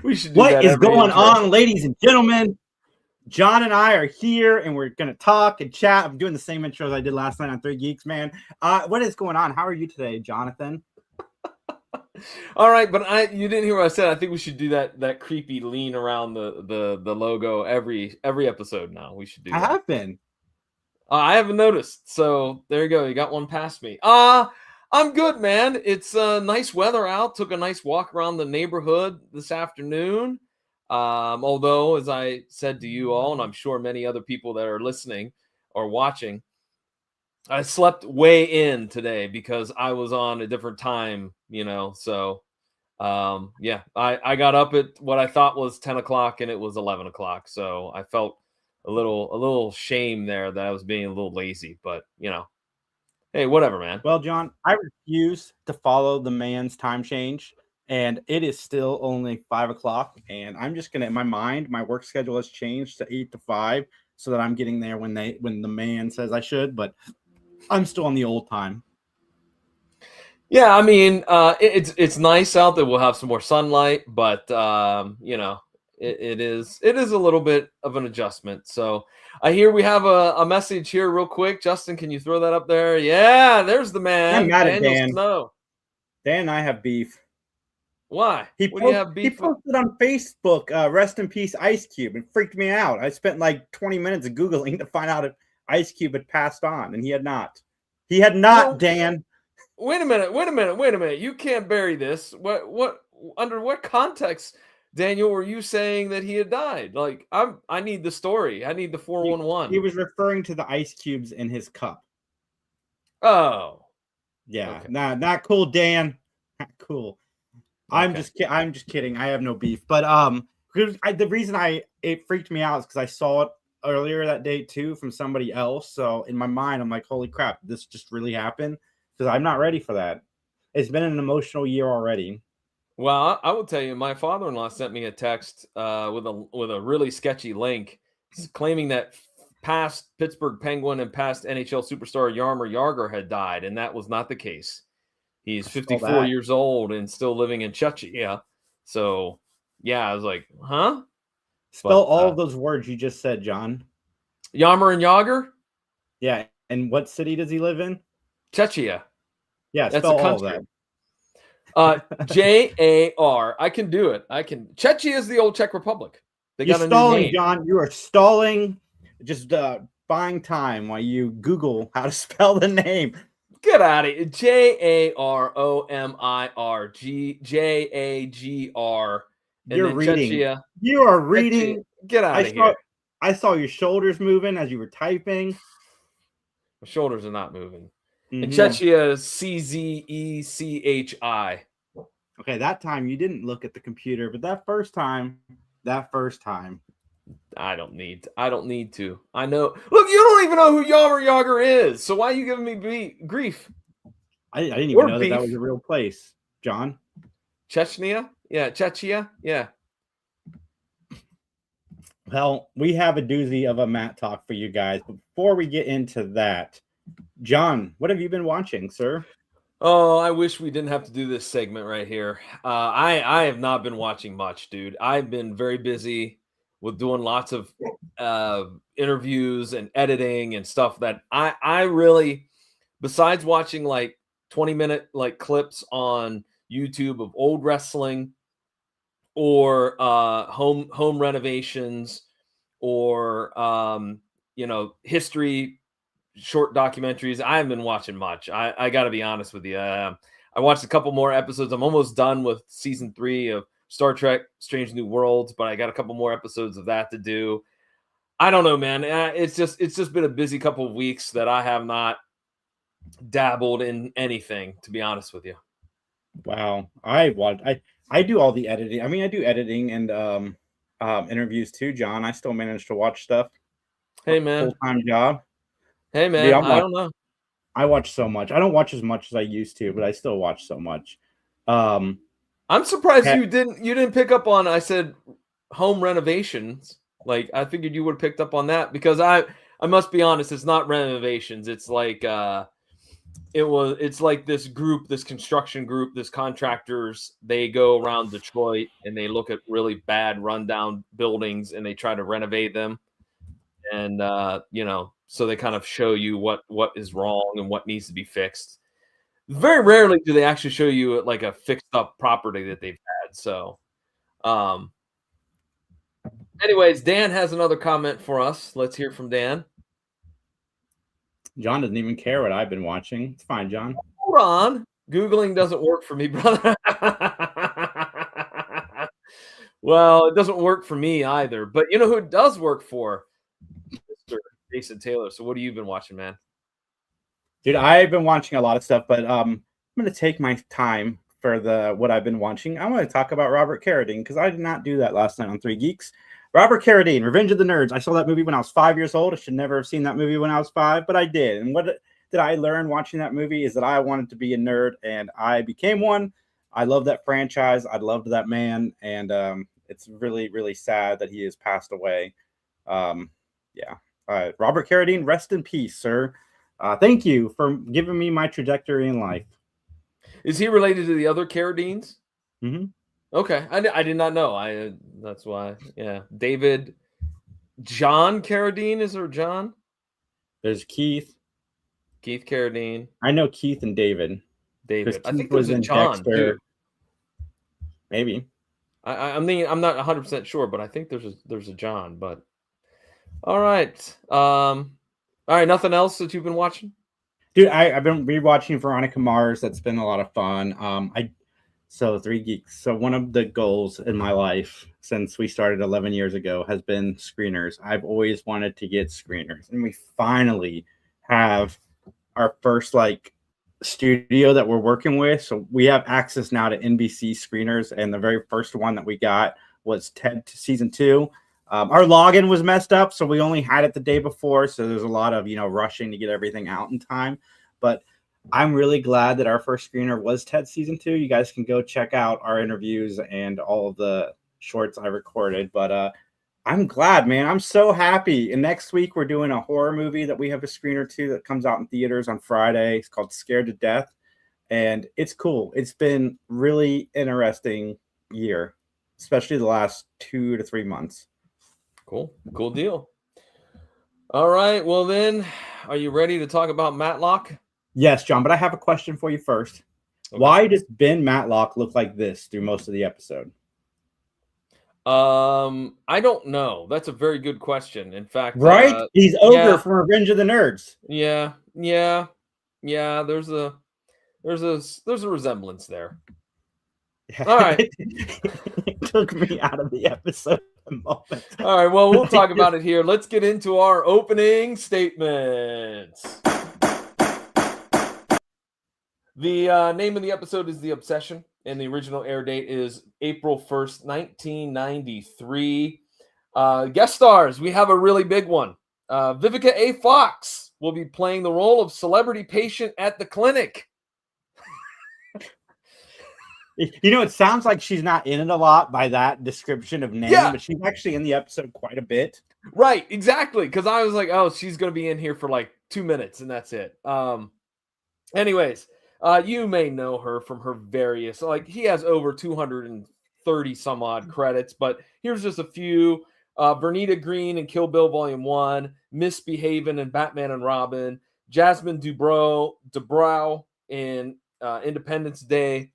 We should do What that is every going intro. on, ladies and gentlemen? John and I are here, and we're going to talk and chat. I'm doing the same intro as I did last night on Three Geeks, man. What is going on? How are you today, Jonathan? All right, but you didn't hear what I said. I think we should do that creepy lean around the logo every episode now. We should do that. I have been. I haven't noticed. So there you go. You got one past me. I'm good, man. It's nice weather out. Took a nice walk around the neighborhood this afternoon. Although, as I said to you all, and I'm sure many other people that are listening or watching, I slept way in today because I was on a different time, So, yeah, I got up at what I thought was 10 o'clock and it was 11 o'clock. So I felt a little shame there that I was being a little lazy, but hey, whatever, man. Well, John, I refuse to follow the man's time change, and it is still only 5 o'clock. And I'm just gonna, in my mind, my work schedule has changed to 8 to 5, so that I'm getting there when the man says I should. But I'm still on the old time. Yeah, I mean, it's nice out there. We'll have some more sunlight, but it is a little bit of an adjustment. So I hear we have a message here real quick. Justin, can you throw that up there? Yeah, there's the man. I'm mad at Daniel Dan. Snow. Dan and I have beef. Why? What do you have beef? He posted on Facebook, rest in peace, Ice Cube. It freaked me out. I spent like 20 minutes Googling to find out if Ice Cube had passed on, and he had not. He had not, Dan. Wait a minute. You can't bury this. What under what context, Daniel, were you saying that he had died? Like, I need the story. I need the 411. He was referring to the ice cubes in his cup. Oh. Yeah. Okay. Not cool, Dan. Not cool. Okay. I'm just kidding. I have no beef. But the reason it freaked me out is because I saw it earlier that day too from somebody else. So in my mind, I'm like, holy crap, this just really happened. Because I'm not ready for that. It's been an emotional year already. Well, I will tell you, my father-in-law sent me a text with a really sketchy link claiming that past Pittsburgh Penguin and past NHL superstar Jaromir Jagr had died, and that was not the case. He's 54 years old and still living in Czechia. So, yeah, I was like, huh? Spell all of those words you just said, John. Jaromir and Jagr? Yeah, and what city does he live in? Czechia. Yeah, that's spell all of that. Jar. I can do it. Czechia is the old Czech Republic. You're stalling, John. You are stalling. Just buying time while you Google how to spell the name. Get out of here. Jaromir. You're reading. Czechia. You are reading. Czechia. Get out of here. I saw your shoulders moving as you were typing. My shoulders are not moving. And Czechia is Czechi. Okay, that time you didn't look at the computer, but that first time. I don't need to. I know. Look, you don't even know who Jaromir Jagr is. So why are you giving me grief? I didn't even know that was a real place, John. Chechnya? Yeah, Czechia? Yeah. Well, we have a doozy of a MatTalk for you guys. But before we get into that, John, what have you been watching, sir? Oh, I wish we didn't have to do this segment right here. I have not been watching much, dude. I've been very busy with doing lots of interviews and editing and stuff that I really, besides watching like 20-minute like clips on YouTube of old wrestling or home renovations or history short documentaries, I haven't been watching much. I got to be honest with you. I watched a couple more episodes. I'm almost done with season 3 of Star Trek Strange New Worlds, but I got a couple more episodes of that to do. I don't know, man. It's just been a busy couple of weeks that I have not dabbled in anything, to be honest with you. Wow. I do all the editing. I mean, I do editing and interviews too, John. I still manage to watch stuff. Hey, man. Full-time job. Hey, man. I don't know. I watch so much. I don't watch as much as I used to, but I still watch so much. I'm surprised you didn't pick up on, I said home renovations. Like, I figured you would have picked up on that because I must be honest, it's not renovations. It's like it's like this group, this construction group, this contractors, they go around Detroit and they look at really bad rundown buildings and they try to renovate them. And so they kind of show you what is wrong and what needs to be fixed. Very rarely do they actually show you like a fixed up property that they've had. So anyways, Dan has another comment for us. Let's hear from Dan. John doesn't even care what I've been watching. It's fine, John. Hold on. Googling doesn't work for me, brother. Well, it doesn't work for me either. But you know who it does work for? Mr. Jason Taylor. So what have you been watching, man? Dude, I've been watching a lot of stuff, but I'm going to take my time for what I've been watching. I want to talk about Robert Carradine because I did not do that last night on Three Geeks. Robert Carradine, Revenge of the Nerds. I saw that movie when I was 5 years old. I should never have seen that movie when I was 5, but I did. And what did I learn watching that movie is that I wanted to be a nerd, and I became one. I love that franchise. I loved that man, and it's really, really sad that he has passed away. Yeah. Robert Carradine, rest in peace, sir. Thank you for giving me my trajectory in life. Is he related to the other Carradines? Mm-hmm. Okay, I did not know. That's why. Yeah, David, John Carradine, is there John? There's Keith Carradine. I know Keith and David. I think there's a John too. Maybe. I'm not 100% sure, but I think there's a John. But all right, nothing else that you've been watching? Dude, I've been rewatching Veronica Mars. That's been a lot of fun. So Three Geeks. So one of the goals in my life since we started 11 years ago has been screeners. I've always wanted to get screeners, and we finally have our first studio that we're working with. So we have access now to NBC screeners, and the very first one that we got was Ted season 2. Our login was messed up, so we only had it the day before. So there's a lot of rushing to get everything out in time. But I'm really glad that our first screener was Ted season 2. You guys can go check out our interviews and all of the shorts I recorded. But I'm glad, man. I'm so happy. And next week we're doing a horror movie that we have a screener to that comes out in theaters on Friday. It's called Scared to Death, and it's cool. It's been really interesting year, especially the last 2 to 3 months. Cool deal. All right. Well, then, are you ready to talk about Matlock? Yes, John, but I have a question for you first. Okay. Why does Ben Matlock look like this through most of the episode? I don't know. That's a very good question. In fact, right? He's Ogre from Revenge of the Nerds. Yeah. There's a resemblance there. All right. It took me out of the episode a moment. All right. Well, we'll talk about it here. Let's get into our opening statements. The name of the episode is The Obsession, and the original air date is April 1st, 1993. Guest stars, we have a really big one. Vivica A. Fox will be playing the role of celebrity patient at the clinic. It sounds like she's not in it a lot by that description of name, but she's actually in the episode quite a bit. Right, exactly. Because I was like, oh, she's going to be in here for like 2 minutes, and that's it. Anyways, you may know her from her various, he has over 230 some odd credits, but here's just a few. Vernita Green in Kill Bill Volume 1, Misbehavin' in Batman and Robin, Jasmine Dubrow in Independence Day,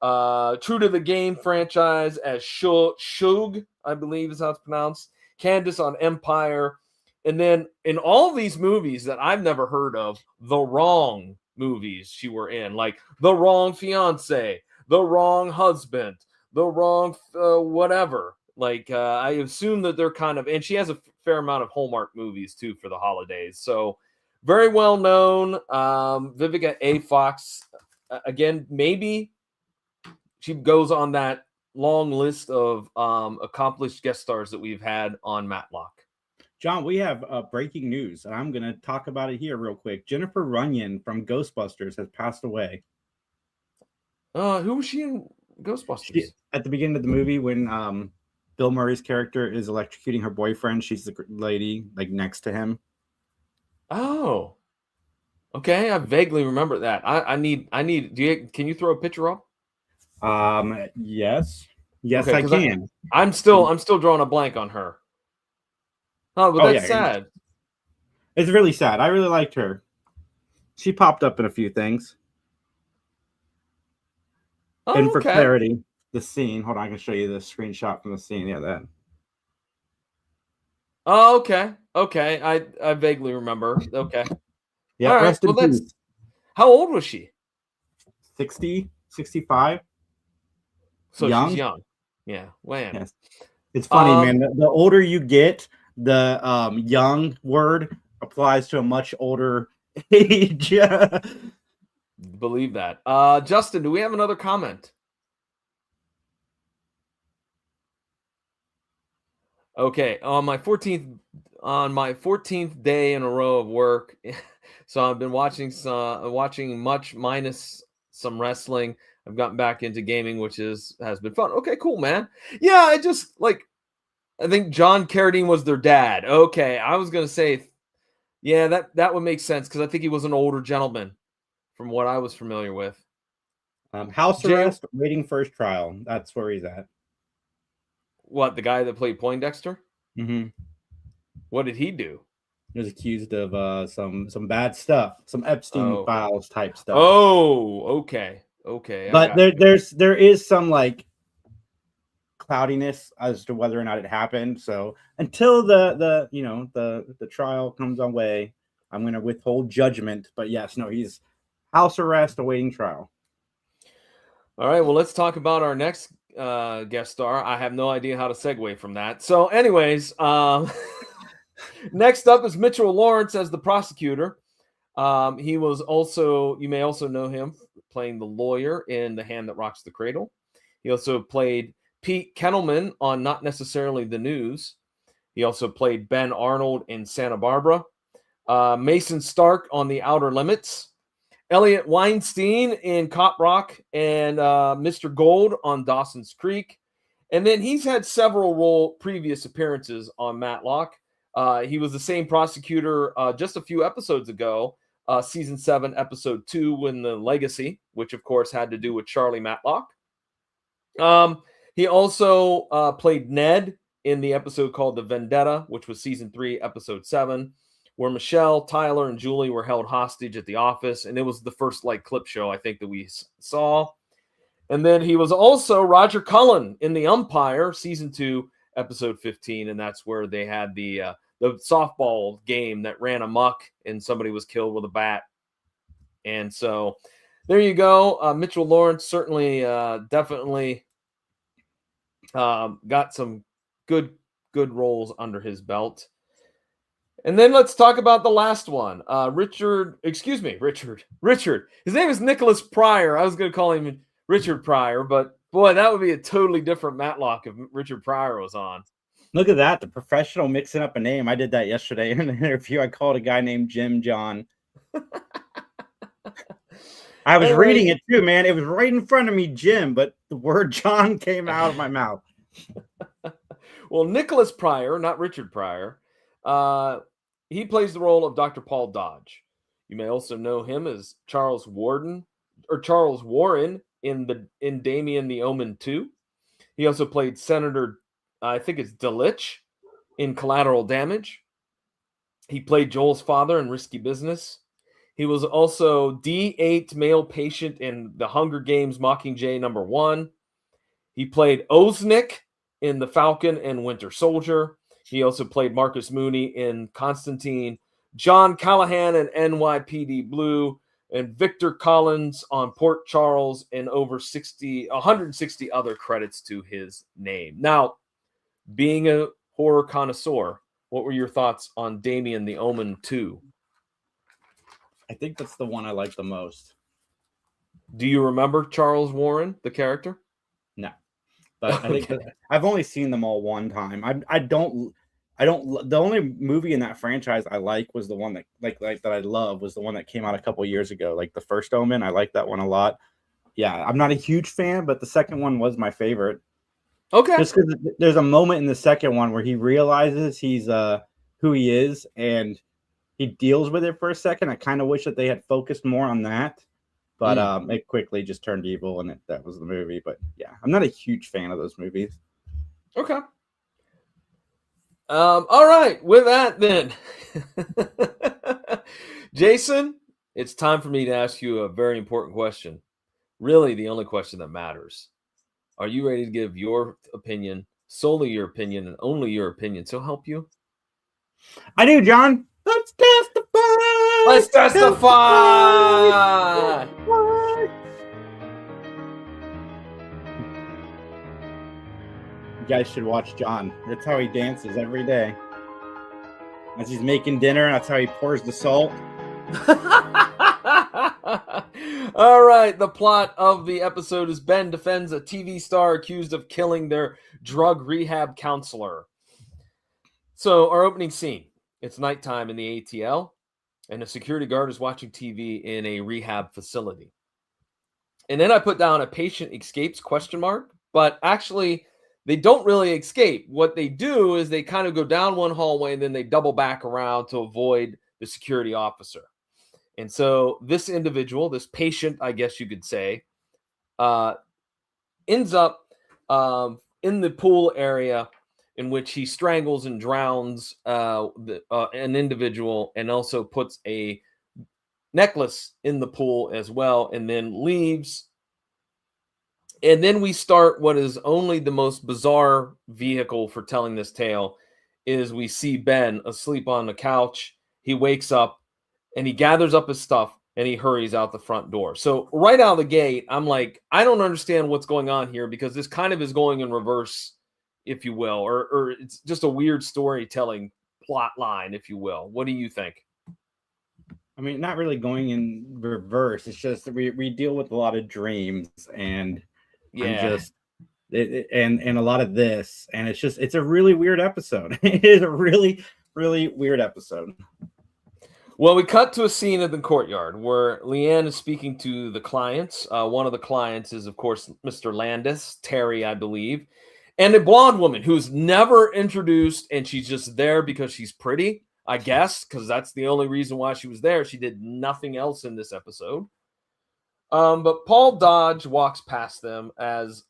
True to the Game franchise as Shug, I believe is how it's pronounced, Candace on Empire, and then in all these movies that I've never heard of, The Wrong movies she were in, like The Wrong Fiance, The Wrong Husband, The Wrong whatever. I assume that they're kind of, and she has a fair amount of Hallmark movies too for the holidays. So very well known. Vivica A. Fox, again, maybe she goes on that long list of accomplished guest stars that we've had on Matlock. John, we have breaking news, and I'm going to talk about it here real quick. Jennifer Runyon from Ghostbusters has passed away. Who was she in Ghostbusters? At the beginning of the movie, when Bill Murray's character is electrocuting her boyfriend, she's the lady next to him. Oh, Okay, I vaguely remember that. I need. Can you throw a picture up? Yes, Okay, I because can. I'm still drawing a blank on her. Oh, well, Oh that's yeah, sad. it's really sad. I really liked her. She popped up in a few things. And Oh, for okay. clarity, the scene. Hold on, I can show you the screenshot from the scene. Yeah, that. Oh, okay. Okay. I vaguely remember. Okay. Yeah, All right. rest Well, in that's peace. how old was she? 60, 65, So she's young. young. Yeah. Man. Yes. It's funny, Um, man. The older you get, the young word applies to a much older age. believe that. Justin, do we have another comment? Okay. On my 14th day in a row of work, so I've been watching much minus some wrestling. I've gotten back into gaming, which has been fun. Okay, cool, man. Yeah, I think John Carradine was their dad. Okay, I was gonna say, yeah, that would make sense because I think he was an older gentleman from what I was familiar with. House Jay, arrest, waiting for his trial. That's where he's at. what, the guy that played Poindexter? Mm-hmm. What did he do? He was accused of some bad stuff, some Epstein Oh, files type stuff. oh, okay, okay, I But got you. there is some like cloudiness as to whether or not it happened. So until the trial comes on way, I'm going to withhold judgment. But yes, no, he's house arrest awaiting trial. All right, well, let's talk about our next guest star. I have no idea how to segue from that. So, anyways, next up is Mitchell Lawrence as the prosecutor. He was also, you may also know him playing the lawyer in The Hand That Rocks the Cradle. He also played Pete Kennelman on Not Necessarily the News. He also played Ben Arnold in Santa Barbara. Mason Stark on The Outer Limits. Elliot Weinstein in Cop Rock, and Mr. Gold on Dawson's Creek. And then he's had several previous appearances on Matlock. He was the same prosecutor just a few episodes ago, season 7, episode 2, When the Legacy, which of course had to do with Charlie Matlock. He also played Ned in the episode called The Vendetta, which was season 3, episode 7, where Michelle, Tyler, and Julie were held hostage at the office. And it was the first clip show, I think, that we saw. And then he was also Roger Cullen in The Umpire, season 2, episode 15. And that's where they had the softball game that ran amok and somebody was killed with a bat. And so there you go. Mitchell Lawrence certainly definitely got some good roles under his belt. And then let's talk about the last one. Richard. His name is Nicholas Pryor. I was going to call him Richard Pryor, but boy, that would be a totally different Matlock if Richard Pryor was on. Look at that, the professional mixing up a name. I did that yesterday in an interview. I called a guy named Jim John. I was reading it too, man. It was right in front of me, Jim, but the word John came out of my mouth. Well, Nicholas Pryor, not Richard Pryor, he plays the role of Dr. Paul Dodge. You may also know him as Charles Warren in Damien the Omen 2. He also played Senator, I think it's Delitzsch, in Collateral Damage. He played Joel's father in Risky Business. He was also D8 male patient in The Hunger Games Mockingjay #1. He played Oznik in The Falcon and Winter Soldier. He also played Marcus Mooney in Constantine, John Callahan in NYPD Blue, and Victor Collins on Port Charles, and over 160 other credits to his name. Now, being a horror connoisseur, what were your thoughts on Damien the Omen 2? I think that's the one I like the most. Do you remember Charles Warren, the character? No, but I think I've only seen them all one time. I don't. The only movie in that franchise I like was the one that that I love was the one that came out a couple years ago, like The First Omen. I like that one a lot. Yeah, I'm not a huge fan, but the second one was my favorite. Okay. Just because there's a moment in the second one where he realizes he's who he is, and he deals with it for a second. I kind of wish that they had focused more on that, but it quickly just turned evil, and that was the movie. But yeah, I'm not a huge fan of those movies. Okay. All right. With that, then, Jason, it's time for me to ask you a very important question. Really, the only question that matters. Are you ready to give your opinion, solely your opinion, and only your opinion? So help you. I do, John. Let's testify. Let's testify. You guys should watch John. That's how he dances every day. As he's making dinner, that's how he pours the salt. All right. The plot of the episode is Ben defends a TV star accused of killing their drug rehab counselor. So our opening scene, it's nighttime in the ATL, and a security guard is watching TV in a rehab facility. And then I put down a patient escapes ? But actually they don't really escape. What they do is they kind of go down one hallway and then they double back around to avoid the security officer. And so this individual, this patient, I guess you could say, ends up in the pool area in which he strangles and drowns an individual and also puts a necklace in the pool as well, and then leaves. And then we start what is only the most bizarre vehicle for telling this tale. Is we see Ben asleep on the couch. He wakes up and he gathers up his stuff and he hurries out the front door. So right out of the gate, I'm like, I don't understand what's going on here, because this kind of is going in reverse, if you will, or it's just a weird storytelling plot line, if you will. What do you think? I mean, not really going in reverse. It's just we deal with a lot of dreams, and and a lot of this, and it's a really weird episode. It is a really, really weird episode. Well, we cut to a scene in the courtyard where Leanne is speaking to the clients. One of the clients is, of course, Mr. Landis, Terry, I believe, and a blonde woman who's never introduced, and she's just there because she's pretty, I guess, because that's the only reason why she was there. She did nothing else in this episode. But Paul Dodge walks past them as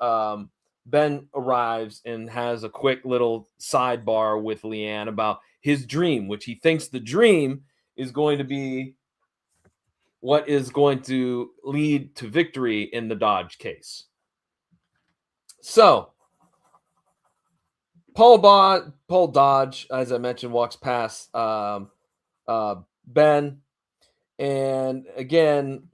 Ben arrives and has a quick little sidebar with Leanne about his dream, which he thinks the dream is going to be what is going to lead to victory in the Dodge case. So Paul Dodge, as I mentioned, walks past Ben, and again,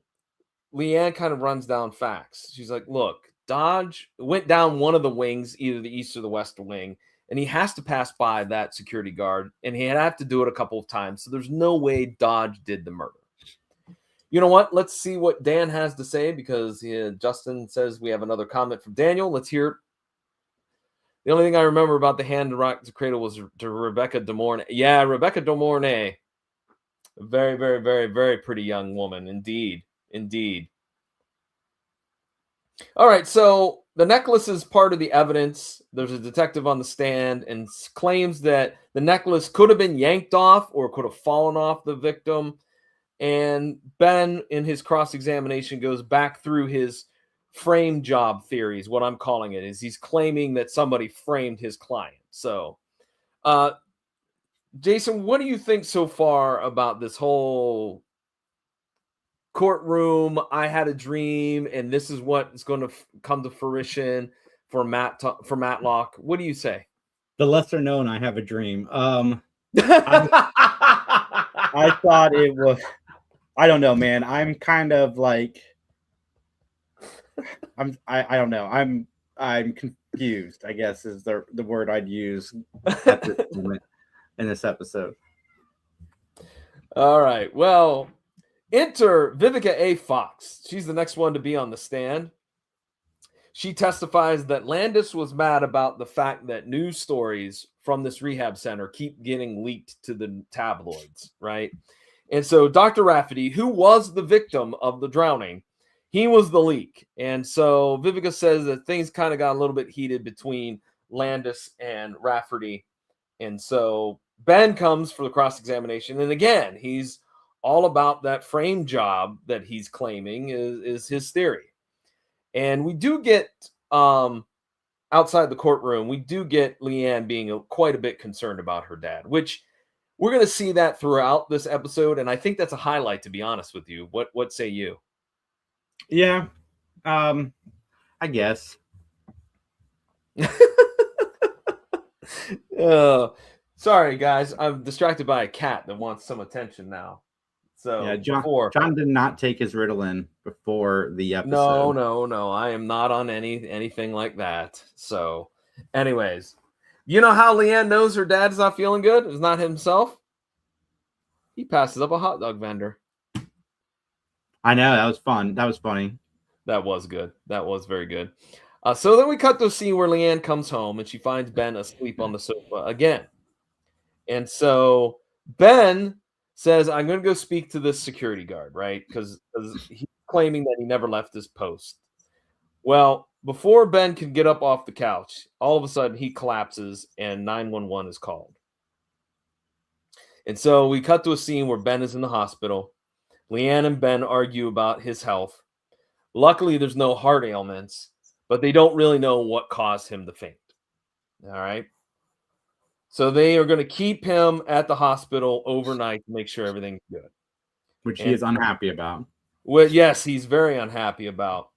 Leanne kind of runs down facts. She's like, look, Dodge went down one of the wings, either the east or the west wing, and he has to pass by that security guard, and he'd have to do it a couple of times. So there's no way Dodge did the murder. You know what? Let's see what Dan has to say, because Justin says we have another comment from Daniel. Let's hear it. The only thing I remember about the hand to rock the cradle was to Rebecca De Mornay. Yeah, Rebecca De Mornay. A very, very, very, very pretty young woman. Indeed. Indeed. All right, so the necklace is part of the evidence. There's a detective on the stand and claims that the necklace could have been yanked off or could have fallen off the victim. And Ben, in his cross-examination, goes back through his frame job theories. What I'm calling it is he's claiming that somebody framed his client. So, Jason, what do you think so far about this whole courtroom? I had a dream, and this is what is going to come to fruition for Matlock. What do you say? The lesser known, I have a dream. I thought it was. I don't know, man. I'm kind of like. I don't know. I'm confused, I guess, is the word I'd use at this moment in this episode. All right. Well, enter Vivica A. Fox. She's the next one to be on the stand. She testifies that Landis was mad about the fact that news stories from this rehab center keep getting leaked to the tabloids, right? And so Dr. Rafferty, who was the victim of the drowning, he was the leak. And so Vivica says that things kind of got a little bit heated between Landis and Rafferty. And so Ben comes for the cross-examination, and again, he's all about that frame job that he's claiming is his theory. And we do get outside the courtroom, we do get Leanne being quite a bit concerned about her dad, which we're going to see that throughout this episode, and I think that's a highlight, to be honest with you. What say you? Yeah, I guess. Sorry, guys. I'm distracted by a cat that wants some attention now. So yeah, John did not take his Ritalin before the episode. No. I am not on anything like that. So, anyways, you know how Leanne knows her dad's not feeling good? It's not himself. He passes up a hot dog vendor. I know, that was fun. That was funny. That was good. That was very good. So then we cut to a scene where Leanne comes home and she finds Ben asleep on the sofa again. And so Ben says, I'm going to go speak to this security guard, right? Because he's claiming that he never left his post. Well, before Ben can get up off the couch, all of a sudden he collapses and 911 is called. And so we cut to a scene where Ben is in the hospital. Leanne and Ben argue about his health. Luckily, there's no heart ailments, but they don't really know what caused him to faint. All right. So they are going to keep him at the hospital overnight to make sure everything's good. Which he is unhappy about. Well, yes, he's very unhappy about.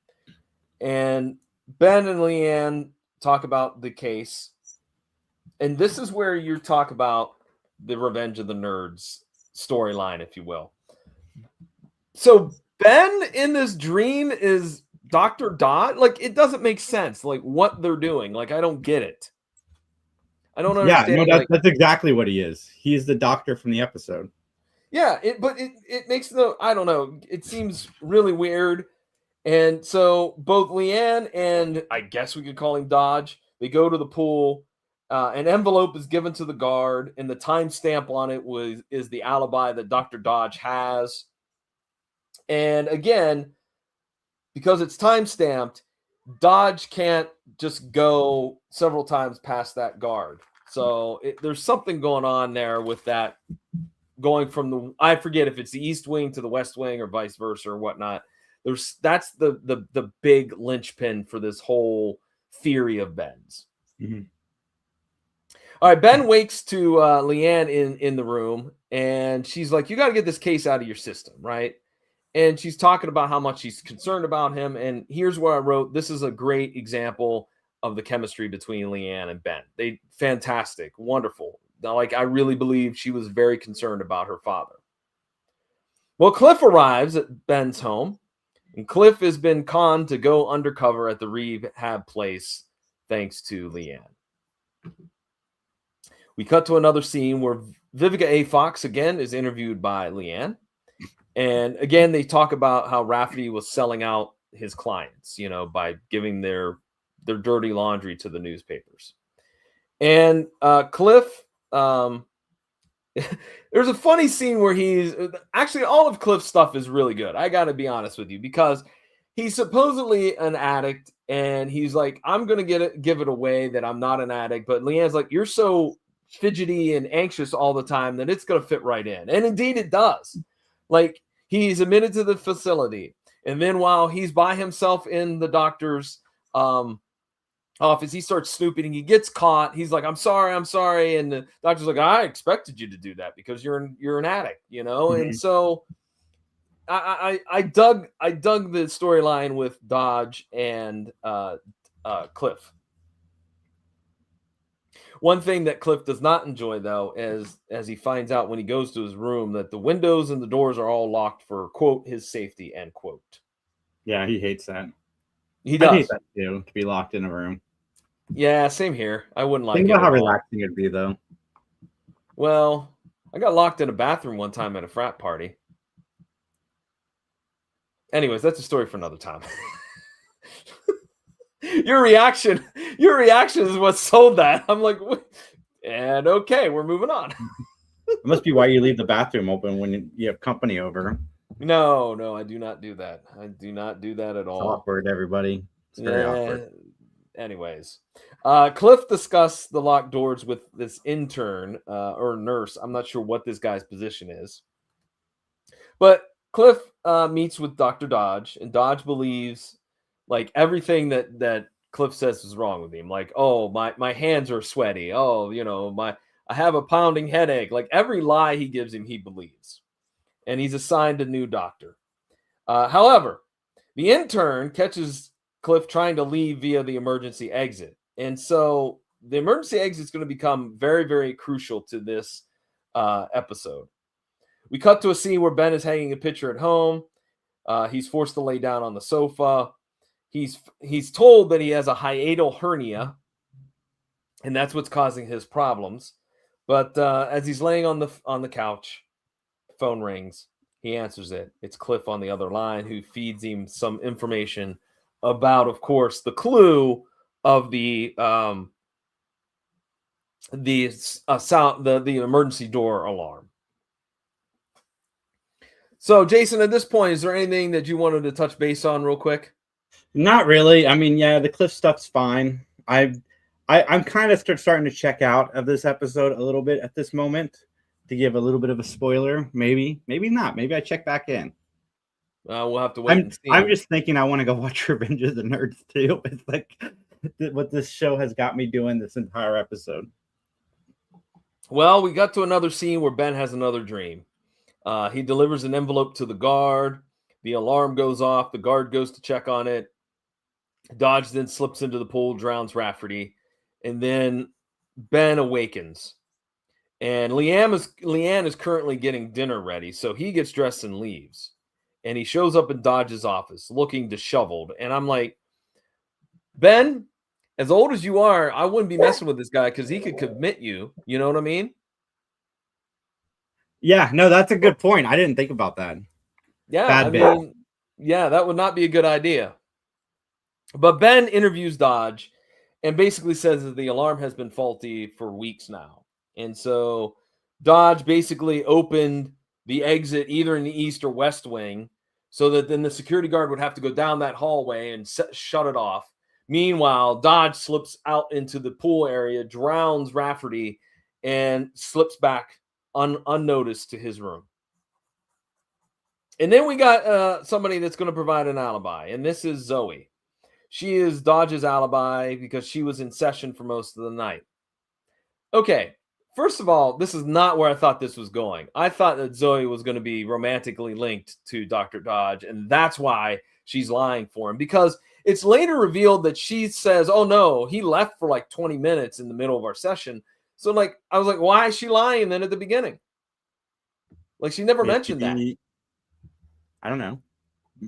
And Ben and Leanne talk about the case. And this is where you talk about the Revenge of the Nerds storyline, if you will. So Ben in this dream is Dr. Dodd. Like, it doesn't make sense, like, what they're doing. Like, I don't get it. I don't understand. Yeah, no, that's exactly what he is. He is the doctor from the episode. Yeah, but it makes I don't know. It seems really weird. And so both Leanne and I guess we could call him Dodge, they go to the pool. An envelope is given to the guard, and the timestamp on it is the alibi that Dr. Dodge has. And again, because it's time-stamped, Dodge can't just go several times past that guard. So there's something going on there with that, going from I forget if it's the East Wing to the West Wing or vice versa or whatnot. That's the big linchpin for this whole theory of Ben's. Mm-hmm. All right, Ben wakes to Leanne in the room, and she's like, you got to get this case out of your system, right? And she's talking about how much she's concerned about him. And here's where I wrote, this is a great example of the chemistry between Leanne and Ben. They fantastic, wonderful. Like, I really believe she was very concerned about her father. Well, Cliff arrives at Ben's home, and Cliff has been conned to go undercover at the rehab place thanks to Leanne. We cut to another scene where Vivica A. Fox again is interviewed by Leanne. And again, they talk about how Rafferty was selling out his clients, by giving their dirty laundry to the newspapers. And Cliff, there's a funny scene where he's actually, all of Cliff's stuff is really good. I got to be honest with you, because he's supposedly an addict, and he's like, I'm going to give it away that I'm not an addict. But Leanne's like, you're so fidgety and anxious all the time that it's going to fit right in. And indeed it does. Like, he's admitted to the facility, and then while he's by himself in the doctor's office, he starts snooping, and he gets caught. He's like, I'm sorry. And the doctor's like, I expected you to do that because you're an addict, Mm-hmm. And so I dug the storyline with Dodge and Cliff. One thing that Cliff does not enjoy, though, is as he finds out when he goes to his room that the windows and the doors are all locked for, quote, his safety, end quote. Yeah, he hates that. He does. I hate that too, to be locked in a room. Yeah, same here. I wouldn't like it. Think about how relaxing it'd be, though. Well, I got locked in a bathroom one time at a frat party. Anyways, that's a story for another time. Your reaction is what sold that. I'm like, and okay, we're moving on. It must be why you leave the bathroom open when you have company over. No, I do not do that. I do not do that at all. It's awkward, everybody. It's very awkward. anyways, Cliff discussed the locked doors with this intern or nurse. I'm not sure what this guy's position is, but Cliff meets with Dr. Dodge, and Dodge believes like everything that Cliff says is wrong with him. Like, oh, my hands are sweaty. Oh, I have a pounding headache. Like every lie he gives him, he believes, and he's assigned a new doctor. However, the intern catches Cliff trying to leave via the emergency exit. And so the emergency exit is going to become very, very crucial to this episode. We cut to a scene where Ben is hanging a picture at home. He's forced to lay down on the sofa. He's told that he has a hiatal hernia, and that's what's causing his problems. But as he's laying on the couch, phone rings. He answers it. It's Cliff on the other line, who feeds him some information about, of course, the clue of the emergency door alarm. So, Jason, at this point, is there anything that you wanted to touch base on real quick? Not really. I mean, yeah, the Cliff stuff's fine. I'm kind of starting to check out of this episode a little bit at this moment. To give a little bit of a spoiler, maybe not. Maybe I check back in. We'll have to wait and see. I'm just thinking I want to go watch Revenge of the Nerds too. It's like what this show has got me doing this entire episode. Well, we got to another scene where Ben has another dream. He delivers an envelope to the guard. The alarm goes off. The guard goes to check on it. Dodge then slips into the pool, drowns Rafferty, and then Ben awakens. And Leanne is currently getting dinner ready, so he gets dressed and leaves. And he shows up in Dodge's office looking disheveled. And I'm like, Ben, as old as you are, I wouldn't be messing with this guy because he could commit you. You know what I mean? Yeah, no, that's a good point. I didn't think about that. Yeah, yeah, that would not be a good idea. But Ben interviews Dodge and basically says that the alarm has been faulty for weeks now. And so Dodge basically opened the exit either in the east or west wing so that then the security guard would have to go down that hallway and shut it off. Meanwhile, Dodge slips out into the pool area, drowns Rafferty, and slips back unnoticed to his room. And then we got somebody that's going to provide an alibi, and this is Zoe. She is Dodge's alibi because she was in session for most of the night. Okay. First of all, this is not where I thought this was going. I thought that Zoe was going to be romantically linked to Dr. Dodge, and that's why she's lying for him. Because it's later revealed that she says, oh, no, he left for like 20 minutes in the middle of our session. So, like, I was like, why is she lying then at the beginning? Like, she never mentioned that. I don't know.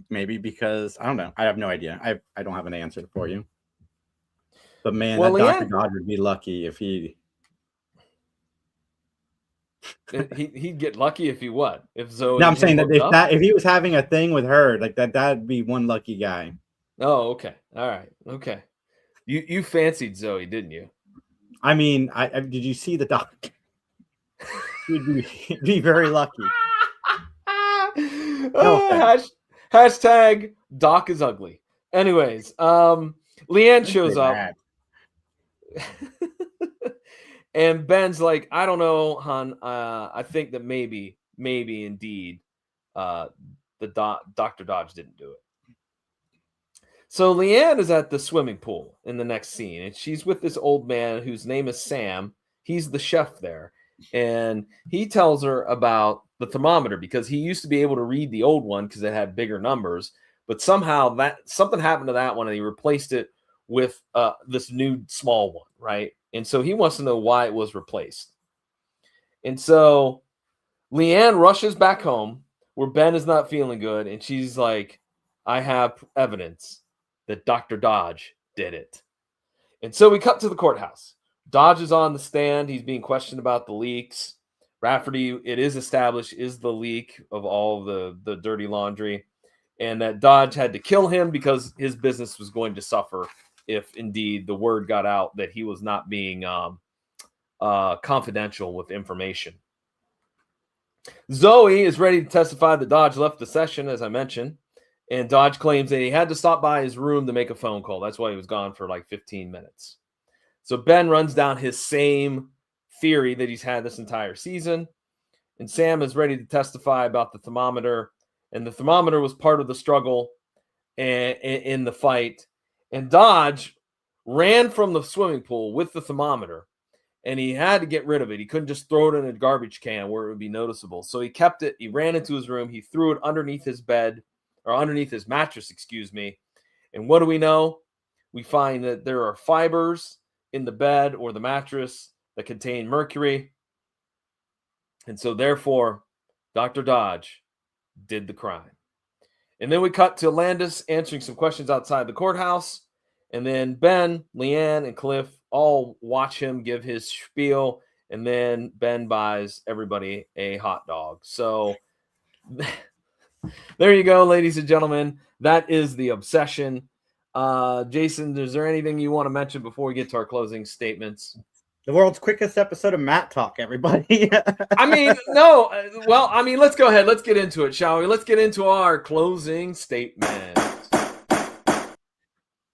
Maybe because, I don't know. I have no idea. I don't have an answer for you. But, man, well, that Dr. Dodge would be lucky if he... He'd get lucky if he what? If Zoe. No, I'm saying that if he was having a thing with her, like that'd be one lucky guy. Oh, okay, all right, okay. You fancied Zoe, didn't you? I mean, did you see the doc? He'd be very lucky. Hashtag Doc is ugly. Anyways, Leanne shows up. And Ben's like, I don't know, hon. I think that maybe indeed, Dr. Dodge didn't do it. So Leanne is at the swimming pool in the next scene, and she's with this old man whose name is Sam. He's the chef there, and he tells her about the thermometer because he used to be able to read the old one because it had bigger numbers, but somehow something happened to that one, and he replaced it with this new small one, right? And so he wants to know why it was replaced. And so Leanne rushes back home where Ben is not feeling good. And she's like, I have evidence that Dr. Dodge did it. And so we cut to the courthouse. Dodge is on the stand. He's being questioned about the leaks. Rafferty, it is established, is the leak of all the dirty laundry. And that Dodge had to kill him because his business was going to suffer if indeed the word got out that he was not being confidential with information. Zoe is ready to testify that Dodge left the session, as I mentioned, And Dodge claims that he had to stop by his room to make a phone call. That's why he was gone for like 15 minutes. So Ben runs down his same theory that he's had this entire season. And Sam is ready to testify about the thermometer. And the thermometer was part of the struggle in the fight. And Dodge ran from the swimming pool with the thermometer. And he had to get rid of it. He couldn't just throw it in a garbage can where it would be noticeable. So he kept it. He ran into his room. He threw it underneath his bed, or underneath his mattress, excuse me. And what do we know? We find that there are fibers in the bed or the mattress that contain mercury. And so therefore, Dr. Dodge did the crime. And then we cut to Landis answering some questions outside the courthouse. And then Ben, Leanne, and Cliff all watch him give his spiel. And then Ben buys everybody a hot dog. So there you go, ladies and gentlemen. That is the obsession. Jason, is there anything you want to mention before we get to our closing statements? The world's quickest episode of MatTalk, everybody. I mean, no. Well, I mean, let's go ahead. Let's get into it, shall we? Let's get into our closing statement.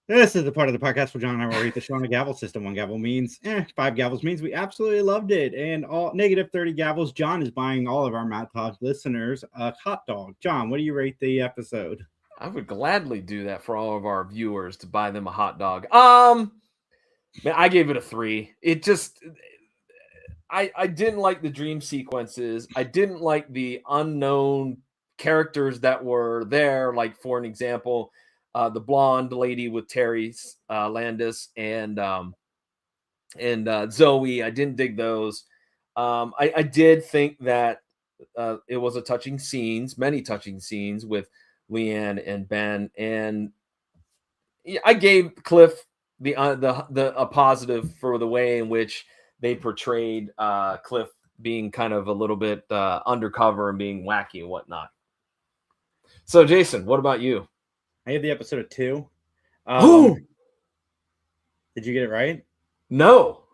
This is the part of the podcast where John and I will rate the show on a gavel system. 1 gavel means 5 gavels means we absolutely loved it. And all negative 30 gavels, John is buying all of our MatTalk listeners a hot dog. John, what do you rate the episode? I would gladly do that for all of our viewers, to buy them a hot dog. Man, I gave it a 3. It just, I didn't like the dream sequences. I didn't like the unknown characters that were there. Like, for an example, the blonde lady with Terry Landis and Zoe. I didn't dig those. I did think that it was many touching scenes with Leanne and Ben, and I gave Cliff a positive for the way in which they portrayed Cliff being kind of a little bit undercover and being wacky and whatnot. So, Jason, what about you? I had the episode of 2. Did you get it right? No,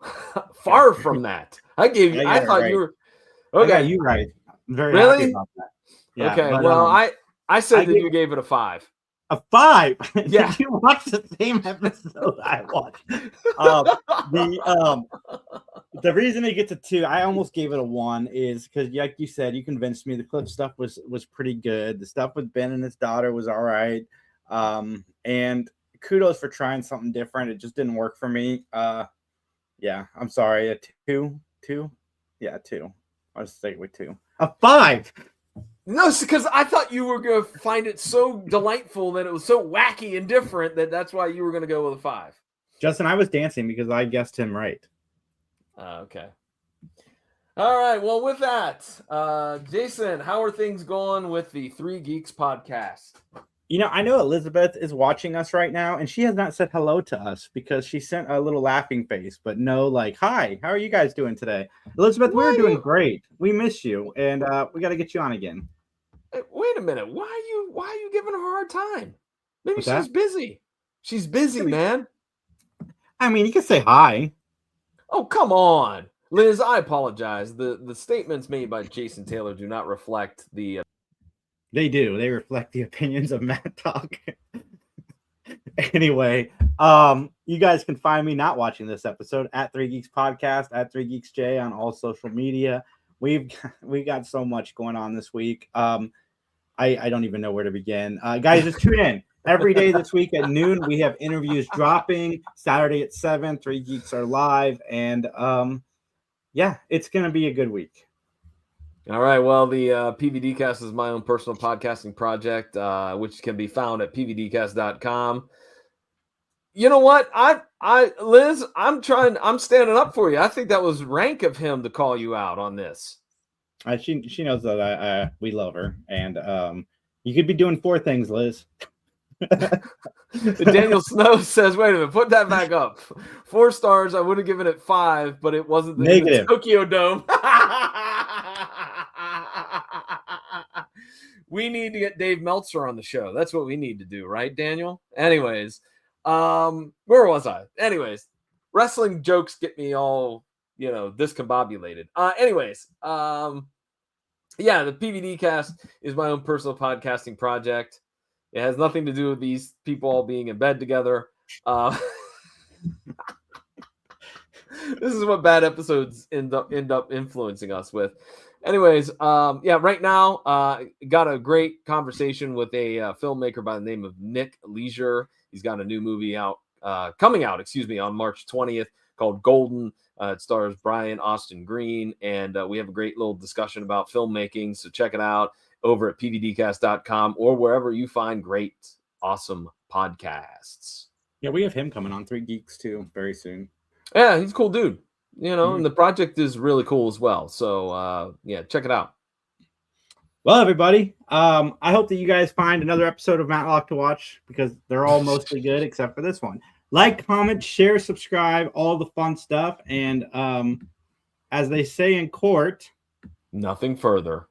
far from that. I gave you. I thought right. You were okay. I got you right. I'm very really happy about that. Yeah, okay. But, well, I said that you gave it a 5. A 5? Yeah. Did you watch the same episode I watched? The reason it gets a 2, I almost gave it a 1, is because, like you said, you convinced me the Cliff stuff was pretty good. The stuff with Ben and his daughter was all right. And kudos for trying something different. It just didn't work for me. Yeah, I'm sorry. A 2? Yeah, 2. I'll just stay with 2. A 5. No, because I thought you were going to find it so delightful that it was so wacky and different that's why you were going to go with a 5. Justin, I was dancing because I guessed him right. Okay. All right. Well, with that, Jason, how are things going with the 3 Geeks podcast? You know, I know Elizabeth is watching us right now, and she has not said hello to us because she sent a little laughing face, but no, like, hi, how are you guys doing today? Elizabeth, we're doing great. We miss you, and we got to get you on again. Wait a minute. Why are you giving her a hard time? Maybe she's busy. She's busy, man. I mean, you can say hi. Oh, come on. Liz, I apologize. The statements made by Jason Taylor do not reflect the... They do. They reflect the opinions of MatTalk. Anyway, you guys can find me not watching this episode at 3 Geeks Podcast, at 3 Geeks J on all social media. We got so much going on this week. I don't even know where to begin. Guys, just tune in. Every day this week at noon, we have interviews dropping. Saturday at 7, 3 Geeks are live. And yeah, it's going to be a good week. All right. Well, the PVDcast is my own personal podcasting project, which can be found at pvdcast.com. You know what? Liz, I'm standing up for you. I think that was rank of him to call you out on this. She knows that we love her, and you could be doing 4 things, Liz. Daniel Snow says, wait a minute, put that back up. 4 stars. I would have given it 5, but it wasn't the Tokyo Dome. We need to get Dave Meltzer on the show. That's what we need to do, right, Daniel? Anyways, where was I? Anyways, wrestling jokes get me all, discombobulated. Yeah, the PVD cast is my own personal podcasting project. It has nothing to do with these people all being in bed together. This is what bad episodes end up influencing us with. Anyways, yeah, right now, got a great conversation with a filmmaker by the name of Nick Leisure. He's got a new movie out, coming out, on March 20th called Golden. It stars Brian Austin Green, and we have a great little discussion about filmmaking. So check it out over at pvdcast.com or wherever you find great, awesome podcasts. Yeah, we have him coming on 3 Geeks too very soon. Yeah, he's a cool dude, and the project is really cool as well. So yeah, check it out. Well, everybody, I hope that you guys find another episode of Matlock to watch, because they're all mostly good except for this one. Like, comment, share, subscribe, all the fun stuff. And as they say in court, nothing further.